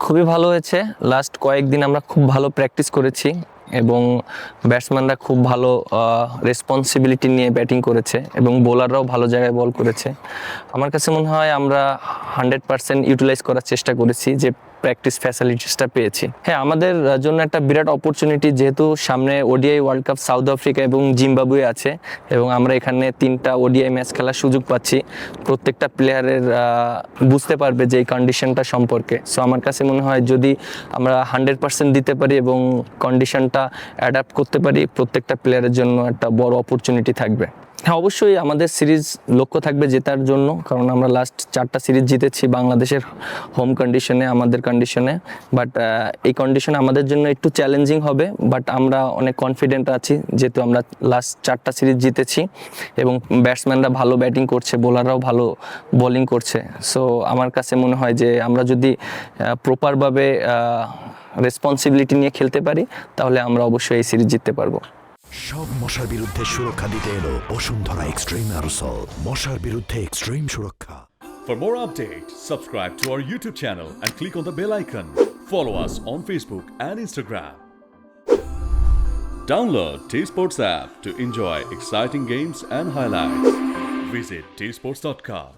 খুবই ভালো হয়েছে। লাস্ট কয়েকদিন আমরা খুব ভালো প্র্যাকটিস করেছি এবং ব্যাটসম্যানরা খুব ভালো রেসপন্সিবিলিটি নিয়ে ব্যাটিং করেছে এবং বোলাররাও ভালো জায়গায় বল করেছে। আমার কাছে মনে হয় আমরা 100% ইউটিলাইজ করার চেষ্টা করেছি যে প্র্যাকটিস ফ্যাসিলিটিসটা পেয়েছি। হ্যাঁ, আমাদের জন্য একটা বিরাট অপরচুনিটি, যেহেতু সামনে ODI world cup south Africa এবং জিম্বাবুয়ে আছে এবং আমরা এখানে 3টা ওডিআই ম্যাচ খেলার সুযোগ পাচ্ছি। প্রত্যেকটা প্লেয়ারের বুঝতে পারবে যে এই কন্ডিশনটা সম্পর্কে। সো আমার কাছে মনে হয় যদি আমরা 100% দিতে পারি এবং কন্ডিশনটা অ্যাডাপ্ট করতে পারি, প্রত্যেকটা প্লেয়ারের জন্য একটা বড় অপরচুনিটি থাকবে। হ্যাঁ, অবশ্যই আমাদের সিরিজ লক্ষ্য থাকবে জেতার জন্য, কারণ আমরা লাস্ট 4টা সিরিজ জিতেছি বাংলাদেশের হোম কন্ডিশনে, আমাদের কন্ডিশনে। বাট এই কন্ডিশনে আমাদের জন্য একটু চ্যালেঞ্জিং হবে, বাট আমরা অনেক কনফিডেন্ট আছি যেহেতু আমরা লাস্ট 4টা সিরিজ জিতেছি এবং ব্যাটসম্যানরা ভালো ব্যাটিং করছে, বোলাররাও ভালো বোলিং করছে। সো আমার কাছে মনে হয় যে আমরা যদি প্রপারভাবে রেসপন্সিবিলিটি নিয়ে খেলতে পারি তাহলে আমরা অবশ্যই এই সিরিজ জিততে পারবো। সব মশার বিরুদ্ধে সুরক্ষা দিতে এলো বসুন্ধরা এক্সট্রিম অ্যারোসল, মশার বিরুদ্ধে এক্সট্রিম সুরক্ষা। For more updates, subscribe to our YouTube channel and click on the bell icon. Follow us on Facebook and Instagram. Download T-Sports app to enjoy exciting games and highlights. Visit tsports.com.